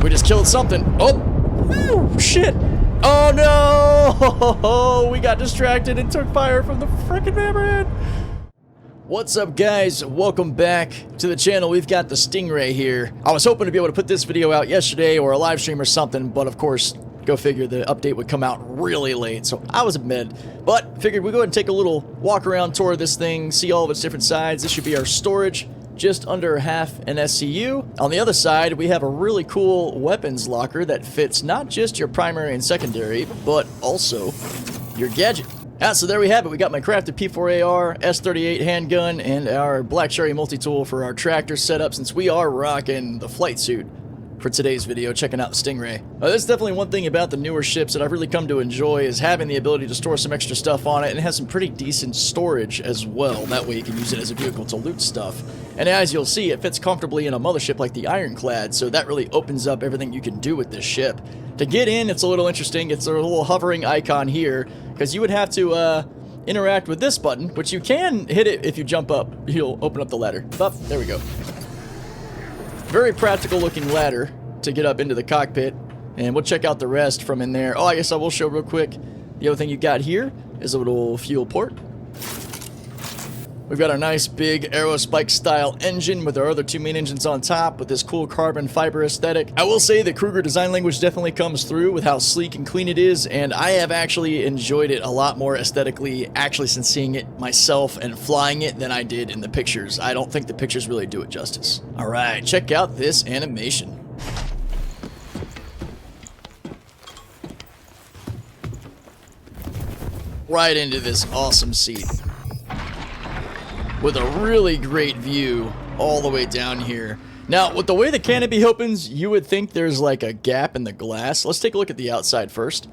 We just killed something. Oh, whew, shit. Oh no! We got distracted and took fire from the frickin' hammerhead. What's up, guys? Welcome back to the channel. We've got the Stingray here. I was hoping to be able to put this video out yesterday or a live stream or something, but of course, go figure, the update would come out really late, so I was in bed. But figured we'd go ahead and take a little walk around tour of this thing, see all of its different sides. This should be our storage, just under half an SCU. On the other side, we have a really cool weapons locker that fits not just your primary and secondary, but also your gadget. So there we have it. We got my crafted P4AR, S38 handgun, and our Black Cherry multi-tool for our tractor setup, since we are rocking the flight suit for today's video, checking out the Stingray. That's definitely one thing about the newer ships that I've really come to enjoy, is having the ability to store some extra stuff on it, and it has some pretty decent storage as well. That way you can use it as a vehicle to loot stuff. And as you'll see, it fits comfortably in a mothership like the Ironclad, so that really opens up everything you can do with this ship. To get in, it's a little interesting. It's a little hovering icon here, because you would have to interact with this button, which you can hit it if you jump up. You'll open up the ladder. Oh, there we go. Very practical looking ladder to get up into the cockpit, and we'll check out the rest from in there. Oh, I guess I will show real quick. The other thing you got here is a little fuel port. We've got our nice big Aerospike style engine with our other two main engines on top with this cool carbon fiber aesthetic. I will say the Kruger design language definitely comes through with how sleek and clean it is, and I have actually enjoyed it a lot more aesthetically actually since seeing it myself and flying it than I did in the pictures. I don't think the pictures really do it justice. Alright, check out this animation. Right into this awesome seat, with a really great view all the way down here. Now, with the way the canopy opens, you would think there's like a gap in the glass. Let's take a look at the outside first.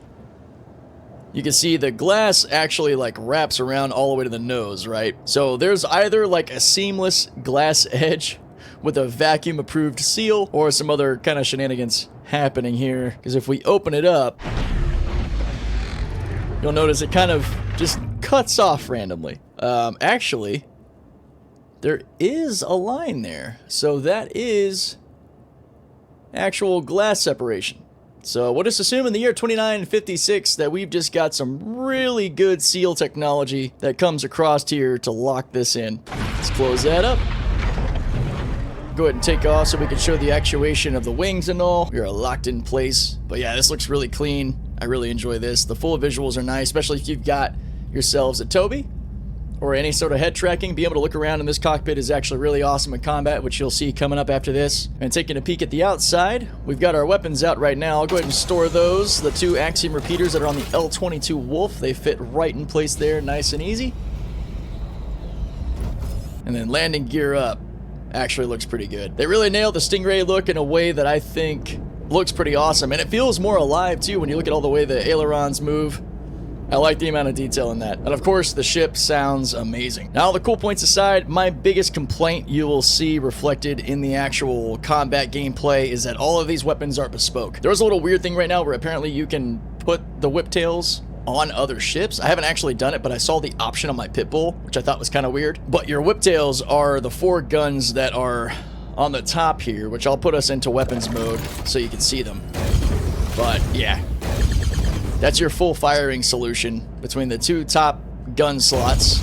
You can see the glass actually like wraps around all the way to the nose, right? So there's either like a seamless glass edge with a vacuum approved seal, or some other kind of shenanigans happening here. Because if we open it up, you'll notice it kind of just cuts off randomly. Actually, there is a line there, so that is actual glass separation. So we'll just assume in the year 2956 that we've just got some really good seal technology that comes across here to lock this in. Let's close that up. Go ahead and take off so we can show the actuation of the wings and all. We are locked in place. But yeah, this looks really clean. I really enjoy this. The full visuals are nice, especially if you've got yourselves a Toby or any sort of head tracking. Being able to look around in this cockpit is actually really awesome in combat, which you'll see coming up after this. And taking a peek at the outside, we've got our weapons out right now. I'll go ahead and store those. The two Axiom repeaters that are on the L22 Wolf, they fit right in place there, nice and easy. And then landing gear up actually looks pretty good. They really nailed the Stingray look in a way that I think looks pretty awesome. And it feels more alive too when you look at all the way the ailerons move. I like the amount of detail in that. And of course, the ship sounds amazing. Now, all the cool points aside, my biggest complaint you will see reflected in the actual combat gameplay is that all of these weapons are bespoke. There's a little weird thing right now where apparently you can put the whiptails on other ships. I haven't actually done it, but I saw the option on my Pitbull, which I thought was kind of weird. But your whiptails are the four guns that are on the top here, which I'll put us into weapons mode so you can see them. But yeah, that's your full firing solution between the two top gun slots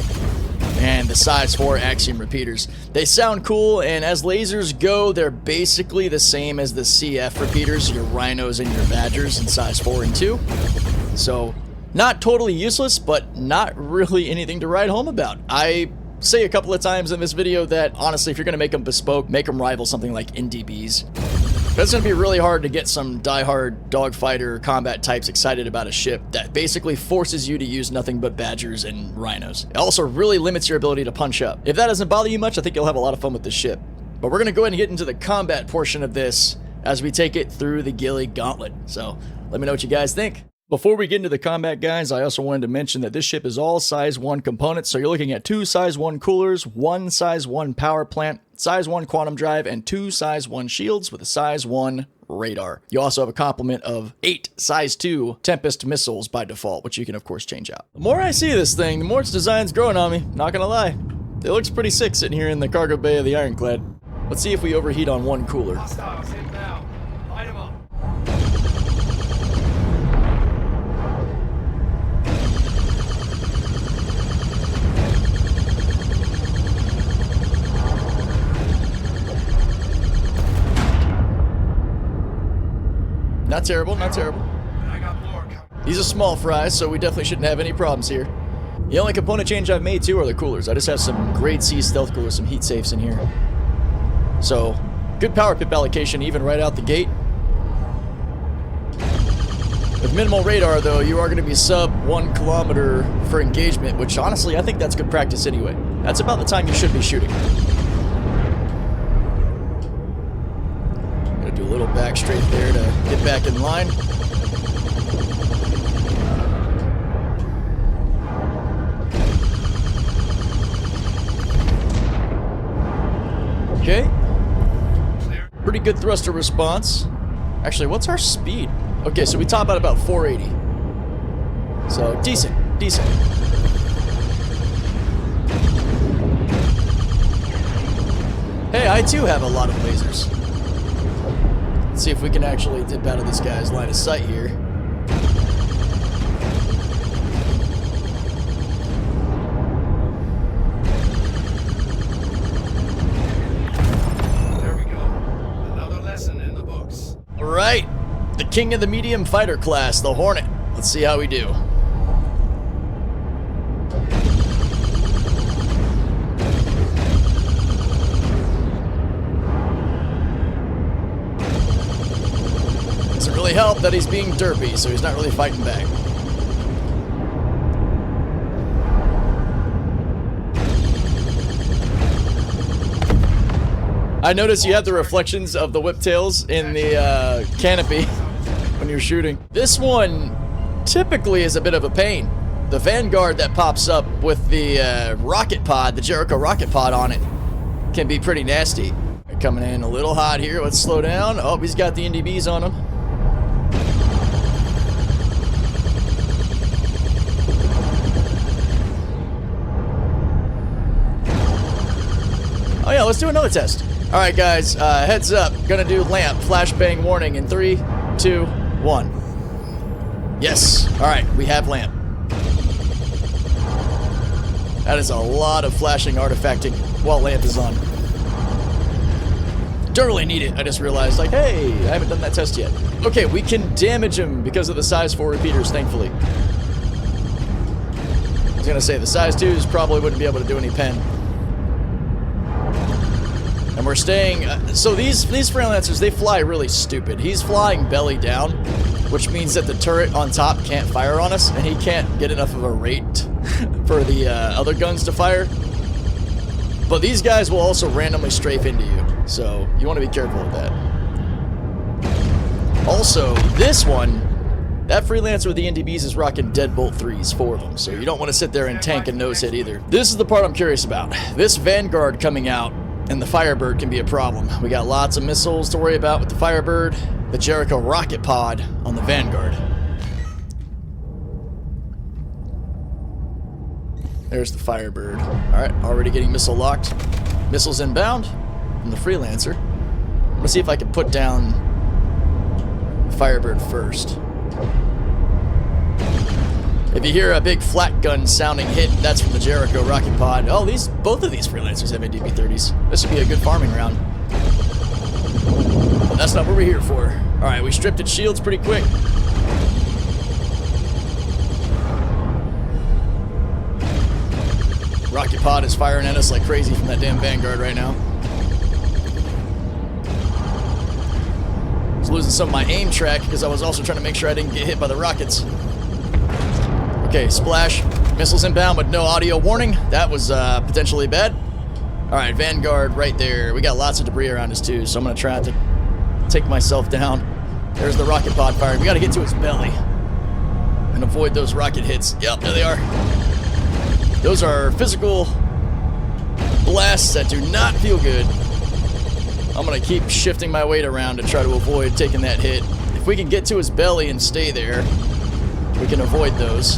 and the size 4 Axiom repeaters. They sound cool, and as lasers go, they're basically the same as the CF repeaters, your Rhinos and your Badgers in size 4 and 2. So, not totally useless, but not really anything to write home about. I say a couple of times in this video that, honestly, if you're going to make them bespoke, make them rival something like NDBs. That's going to be really hard to get some die-hard dogfighter combat types excited about a ship that basically forces you to use nothing but Badgers and Rhinos. It also really limits your ability to punch up. If that doesn't bother you much, I think you'll have a lot of fun with this ship. But we're going to go ahead and get into the combat portion of this as we take it through the Gilly gauntlet. So let me know what you guys think. Before we get into the combat, guys, I also wanted to mention that this ship is all size 1 components, so you're looking at 2 size 1 coolers, 1 size 1 power plant, size 1 quantum drive, and 2 size 1 shields with a size 1 radar. You also have a complement of 8 size 2 Tempest missiles by default, which you can of course change out. The more I see this thing, the more its design's growing on me, not gonna lie. It looks pretty sick sitting here in the cargo bay of the Ironclad. Let's see if we overheat on one cooler. Hostiles inbound. Light 'em up. Not terrible, not terrible. These are small fries, so we definitely shouldn't have any problems here. The only component change I've made, too, are the coolers. I just have some grade C stealth coolers, some heat safes in here. So, good power pip allocation even right out the gate. With minimal radar, though, you are going to be sub 1 kilometer for engagement, which, honestly, I think that's good practice anyway. That's about the time you should be shooting. Gonna do a little back straight there to get back in line. Okay. Pretty good thruster response. Actually, what's our speed? Okay, so we top out about 480. So, decent, decent. Hey, I too have a lot of lasers. Let's see if we can actually dip out of this guy's line of sight here. Alright, the king of the medium fighter class, the Hornet. Let's see how we do. Doesn't really help that he's being derpy, so he's not really fighting back. I noticed you have the reflections of the whiptails in the canopy when you're shooting. This one typically is a bit of a pain. The Vanguard that pops up with the rocket pod, the Jericho rocket pod on it, can be pretty nasty. Coming in a little hot here. Let's slow down. Oh, he's got the NDBs on him. Oh yeah, let's do another test. Alright guys, heads up. Gonna do lamp, flashbang warning in 3, 2, 1. Yes. Alright, we have lamp. That is a lot of flashing artifacting while lamp is on. Don't really need it. I just realized, like, hey, I haven't done that test yet. Okay, we can damage him because of the size 4 repeaters, thankfully. I was gonna say, the size 2s probably wouldn't be able to do any pen. And we're staying, so these freelancers, they fly really stupid. He's flying belly down, which means that the turret on top can't fire on us, and he can't get enough of a rate for the other guns to fire. But these guys will also randomly strafe into you, so you want to be careful of that. Also, this one, that freelancer with the NDBs is rocking Deadbolt 3s, 4 of them, so you don't want to sit there and tank and nose hit either. This is the part I'm curious about. This Vanguard coming out, and the Firebird can be a problem. We got lots of missiles to worry about with the Firebird, the Jericho rocket pod on the Vanguard. There's the Firebird. Alright, already getting missile locked. Missiles inbound from the Freelancer. I'm gonna see if I can put down the Firebird first. If you hear a big flat gun sounding hit, that's from the Jericho rocket pod. Oh, both of these Freelancers have NDB-30s. This would be a good farming round. But that's not what we're here for. Alright, we stripped its shields pretty quick. Rocket pod is firing at us like crazy from that damn Vanguard right now. I was losing some of my aim track because I was also trying to make sure I didn't get hit by the rockets. Okay, splash. Missiles inbound, but no audio warning. That was potentially bad. Alright, Vanguard right there. We got lots of debris around us too, so I'm going to try to take myself down. There's the rocket pod firing. We got to get to his belly and avoid those rocket hits. Yep, there they are. Those are physical blasts that do not feel good. I'm going to keep shifting my weight around to try to avoid taking that hit. If we can get to his belly and stay there, we can avoid those.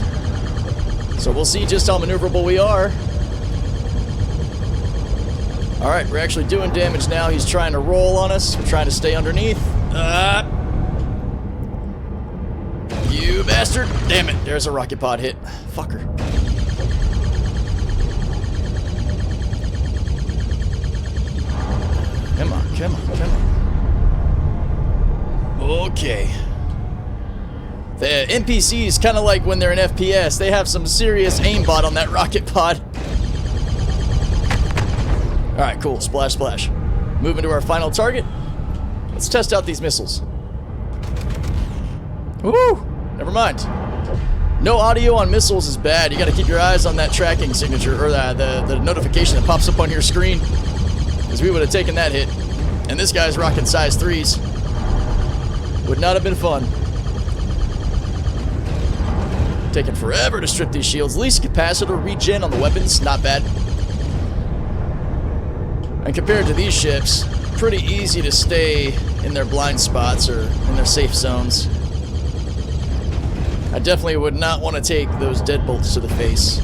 So we'll see just how maneuverable we are. Alright, we're actually doing damage now. He's trying to roll on us. We're trying to stay underneath. You bastard. Damn it. There's a rocket pod hit. Fucker. Come on, come on, come on. Okay. The NPCs, kind of like when they're in FPS, they have some serious aimbot on that rocket pod. Alright, cool. Splash, splash. Moving to our final target. Let's test out these missiles. Woo! Never mind. No audio on missiles is bad. You gotta keep your eyes on that tracking signature, or the notification that pops up on your screen. Because we would have taken that hit. And this guy's rocking size 3s. Would not have been fun. Taking forever to strip these shields. At least capacitor regen on the weapons, not bad. And compared to these ships, pretty easy to stay in their blind spots or in their safe zones. I definitely would not want to take those deadbolts to the face.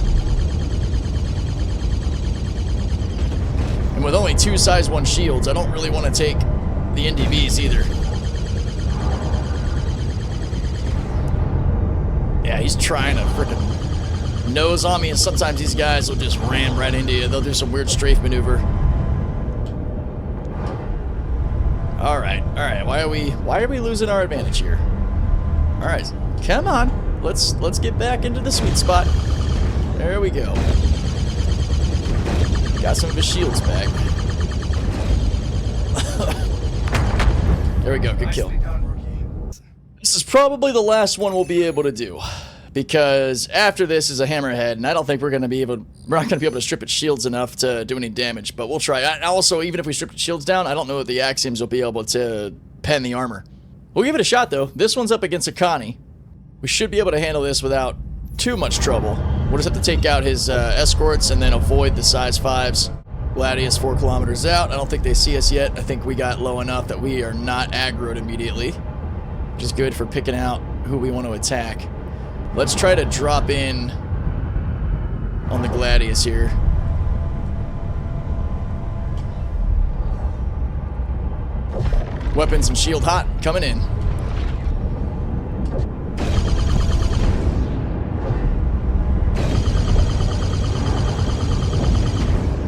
And with only 2 size 1 shields, I don't really want to take the NDVs either. Yeah, he's trying to frickin' nose on me, and sometimes these guys will just ram right into you. They'll do some weird strafe maneuver. All right. Why are we losing our advantage here? All right, come on. Let's get back into the sweet spot. There we go. Got some of his shields back. There we go. Good kill. This is probably the last one we'll be able to do, because after this is a hammerhead, and I don't think we're not going to be able to strip its shields enough to do any damage, but we'll try. Also, even if we strip its shields down, I don't know if the Axioms will be able to pen the armor. We'll give it a shot, though. This one's up against a Connie. We should be able to handle this without too much trouble. We'll just have to take out his escorts and then avoid the size 5s. Gladius 4 kilometers out. I don't think they see us yet. I think we got low enough that we are not aggroed immediately, which is good for picking out who we want to attack. Let's try to drop in on the Gladius here. Weapons and shield hot, coming in.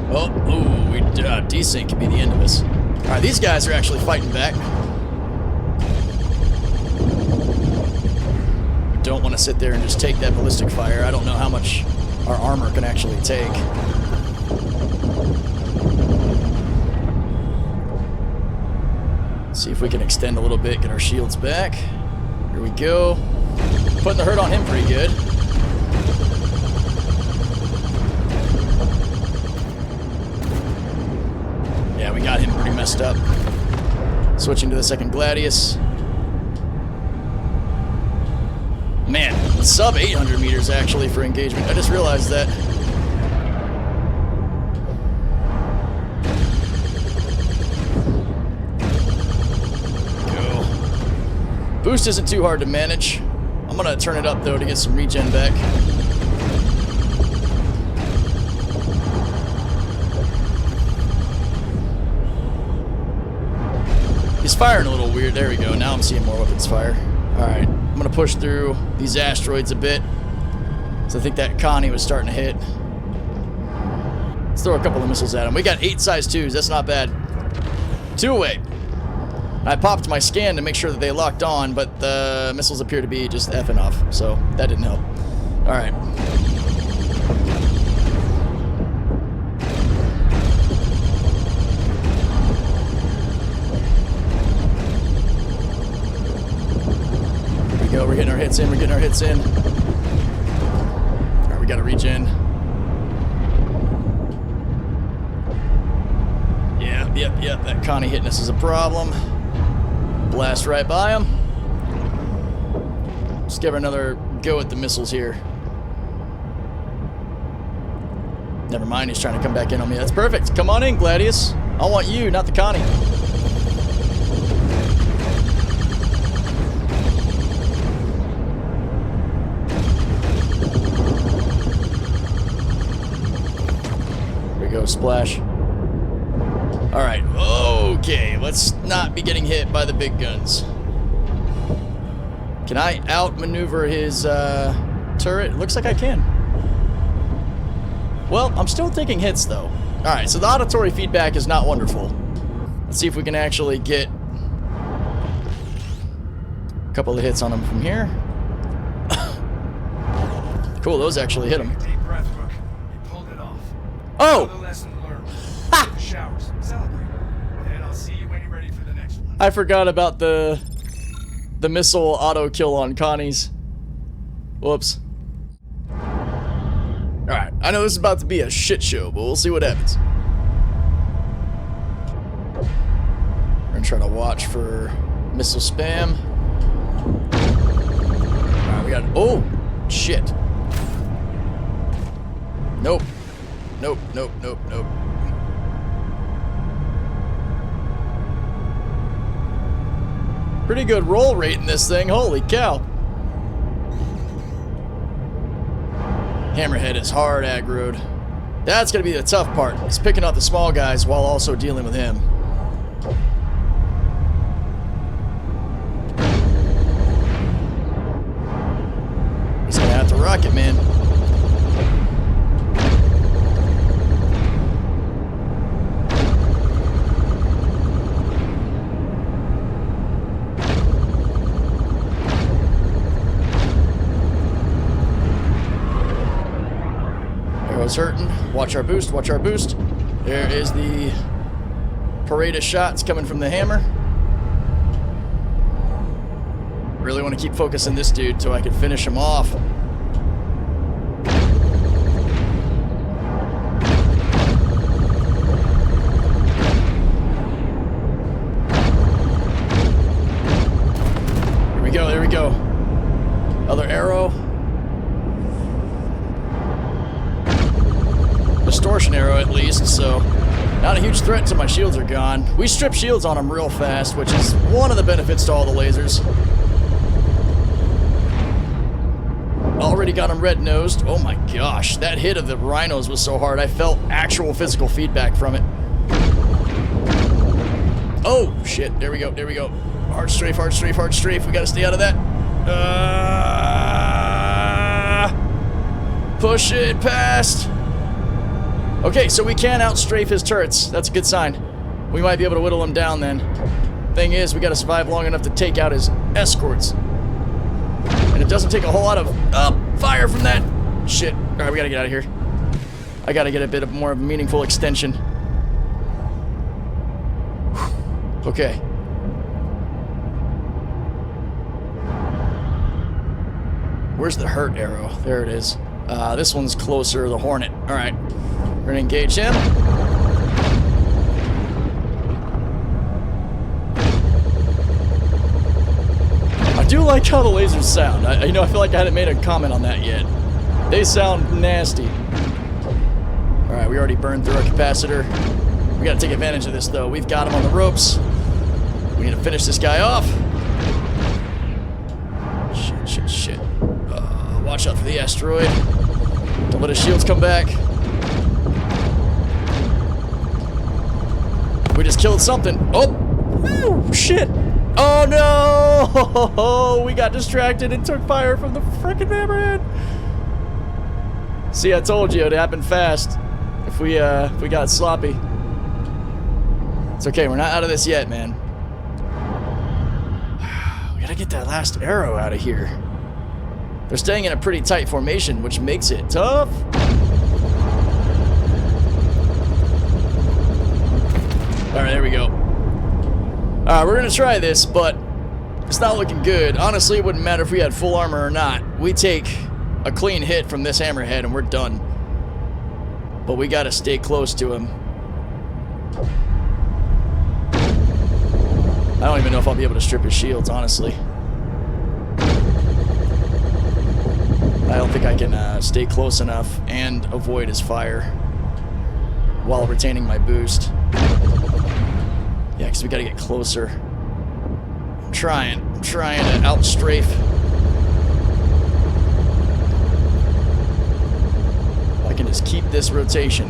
Oh, desync could be the end of us. Alright, these guys are actually fighting back. Don't want to sit there and just take that ballistic fire. I don't know how much our armor can actually take. See if we can extend a little bit, get our shields back. Here we go. Putting the hurt on him pretty good. Yeah, we got him pretty messed up. Switching to the second Gladius. Man, sub 800 meters actually for engagement. I just realized that. Go. Boost isn't too hard to manage. I'm gonna turn it up though to get some regen back. He's firing a little weird. There we go. Now I'm seeing more weapons fire. Alright, I'm going to push through these asteroids a bit. So I think that Connie was starting to hit. Let's throw a couple of missiles at him. We got 8 size 2s. That's not bad. 2 away. I popped my scan to make sure that they locked on, but the missiles appear to be just effing off. So that didn't help. Alright. We're getting our hits in, we're getting our hits in. Alright, we got a regen. Yep, that Connie hitting us is a problem. Blast right by him. Just give her another go at the missiles here. Never mind, he's trying to come back in on me. That's perfect. Come on in, Gladius. I want you, not the Connie. Splash. Alright, okay, let's not be getting hit by the big guns. Can I outmaneuver his turret? Looks like I can. Well, I'm still taking hits though. Alright, so the auditory feedback is not wonderful. Let's see if we can actually get a couple of hits on him from here. Cool, those actually hit him. Take a deep breath, Rook. You pulled it off. Oh! Another lesson learned. Take the showers. Celebrate. And I'll see you when you're ready for the next one. I forgot about the missile auto kill on Connie's. Whoops. Alright, I know this is about to be a shit show, but we'll see what happens. We're gonna try to watch for missile spam. Alright, we got... Oh! Shit. Nope. Nope, nope, nope, nope. Pretty good roll rate in this thing, holy cow. Hammerhead is hard aggroed. That's gonna be the tough part. It's picking out the small guys while also dealing with him. He's gonna have to rock it, man. Arrow's hurting. Watch our boost, watch our boost. There is the parade of shots coming from the hammer. Really want to keep focusing this dude so I can finish him off. Here we go, there we go. Other arrow. Distortion arrow at least, so not a huge threat until my shields are gone. We strip shields on them real fast, which is one of the benefits to all the lasers. Already got him red-nosed. Oh my gosh, that hit of the rhinos was so hard. I felt actual physical feedback from it. Oh, shit. There we go, there we go. Hard strafe, hard strafe, hard strafe. We gotta stay out of that. Push it past. Okay, so we can outstrafe his turrets. That's a good sign. We might be able to whittle him down then. Thing is, we gotta survive long enough to take out his escorts. And it doesn't take a whole lot of fire from that. Shit. Alright, we gotta get out of here. I gotta get a bit of more of a meaningful extension. Whew. Okay. Where's the hurt arrow? There it is. This one's closer, the Hornet. Alright. We're gonna engage him. I do like how the lasers sound. I feel like I hadn't made a comment on that yet. They sound nasty. Alright, we already burned through our capacitor. We gotta take advantage of this though. We've got him on the ropes. We need to finish this guy off. Shit, shit, shit. Watch out for the asteroid. Don't let his shields come back. We just killed something. Oh! Woo, shit! Oh no! We got distracted and took fire from the frickin' hammerhead. See, I told you it happened fast. If we got sloppy. It's okay, we're not out of this yet, man. We gotta get that last arrow out of here. They're staying in a pretty tight formation, which makes it tough. Alright, there we go. Alright, we're gonna try this, but it's not looking good. Honestly, it wouldn't matter if we had full armor or not. We take a clean hit from this hammerhead and we're done. But we gotta stay close to him. I don't even know if I'll be able to strip his shields, honestly. I don't think I can stay close enough and avoid his fire while retaining my boost. Yeah, because we gotta get closer. I'm trying to outstrafe. I can just keep this rotation.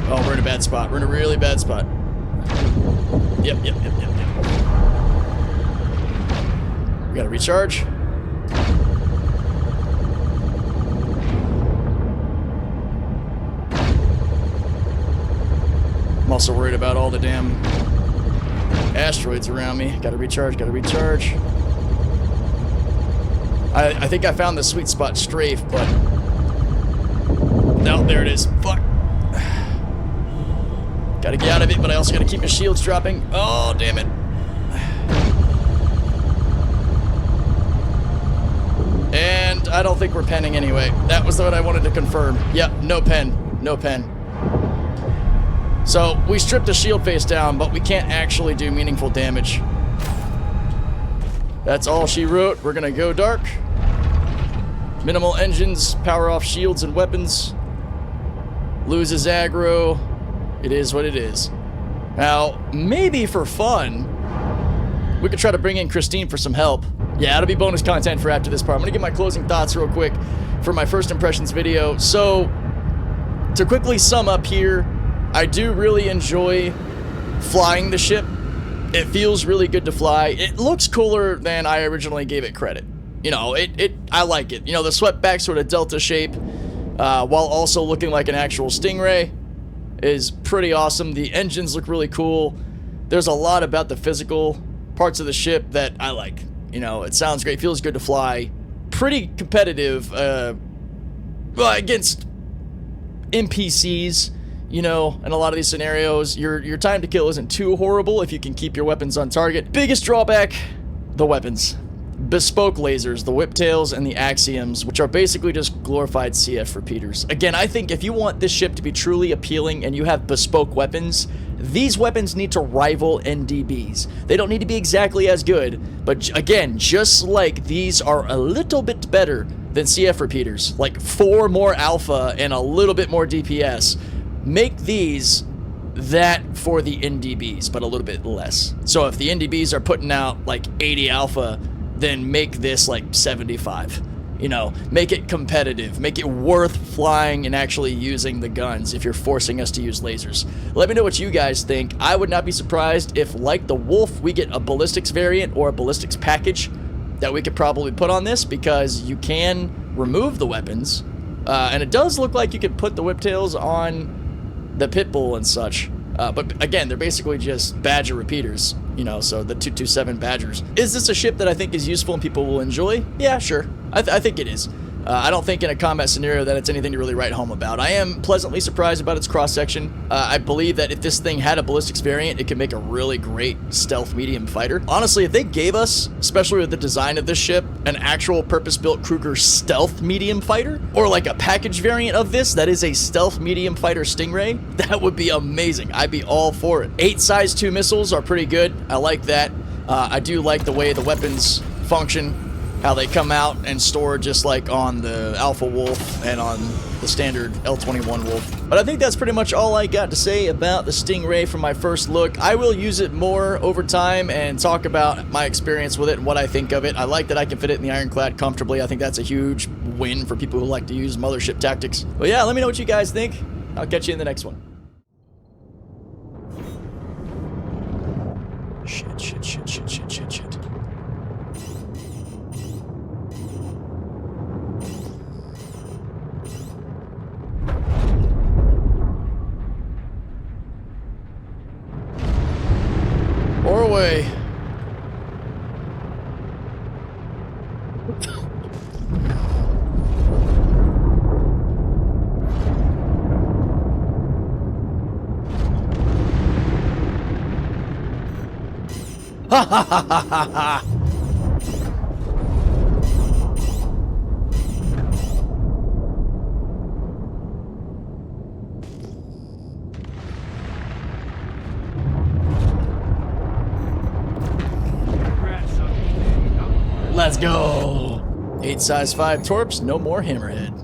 Oh, we're in a bad spot. We're in a really bad spot. Yep. We gotta recharge. I'm also worried about all the damn asteroids around me. Gotta recharge. I think I found the sweet spot strafe, but... No, there it is. Fuck. Gotta get out of it, but I also gotta keep my shields dropping. Oh, damn it. And I don't think we're penning anyway. That was what I wanted to confirm. Yep, no pen. No pen. So, we stripped the shield face down, but we can't actually do meaningful damage. That's all she wrote. We're gonna go dark. Minimal engines, power off shields and weapons. Loses aggro. It is what it is. Now, maybe for fun, we could try to bring in Christine for some help. Yeah, that'll be bonus content for after this part. I'm gonna get my closing thoughts real quick for my first impressions video. So, to quickly sum up here, I do really enjoy flying the ship. It feels really good to fly. It looks cooler than I originally gave it credit. You know, I like it. You know, the swept back sort of delta shape, while also looking like an actual Stingray, is pretty awesome. The engines look really cool. There's a lot about the physical parts of the ship that I like. You know, it sounds great, feels good to fly. Pretty competitive, well, against NPCs, you know, in a lot of these scenarios. Your time to kill isn't too horrible if you can keep your weapons on target. Biggest drawback, the weapons. Bespoke lasers, the whiptails, and the axioms, which are basically just glorified CF repeaters. Again, I think if you want this ship to be truly appealing and you have bespoke weapons, these weapons need to rival NDBs. They don't need to be exactly as good, but again, just like these are a little bit better than CF repeaters, like 4 more alpha and a little bit more DPS, make these that for the NDBs, but a little bit less. So if the NDBs are putting out like 80 alpha, then make this like 75. You know, make it competitive, make it worth flying and actually using the guns if you're forcing us to use lasers. Let me know what you guys think. I would not be surprised if, like the Wolf, we get a ballistics variant or a ballistics package that we could probably put on this, because you can remove the weapons, and it does look like you could put the whiptails on the Pitbull and such. But again, they're basically just Badger repeaters, you know, so the 227 Badgers. Is this a ship that I think is useful and people will enjoy? Yeah, sure. I think it is. I don't think in a combat scenario that it's anything to really write home about. I am pleasantly surprised about its cross-section. I believe that if this thing had a ballistics variant, it could make a really great stealth medium fighter. Honestly, if they gave us, especially with the design of this ship, an actual purpose-built Kruger stealth medium fighter, or like a package variant of this that is a stealth medium fighter Stingray, that would be amazing. I'd be all for it. 8 size 2 missiles are pretty good. I like that. I do like the way the weapons function, how they come out and store just like on the Alpha Wolf and on the standard L21 Wolf. But I think that's pretty much all I got to say about the Stingray from my first look. I will use it more over time and talk about my experience with it and what I think of it. I like that I can fit it in the Ironclad comfortably. I think that's a huge win for people who like to use mothership tactics. But yeah, let me know what you guys think. I'll catch you in the next one. Shit. Or away. Ha ha ha ha ha ha! Let's go! 8 size 5 torps, no more hammerhead.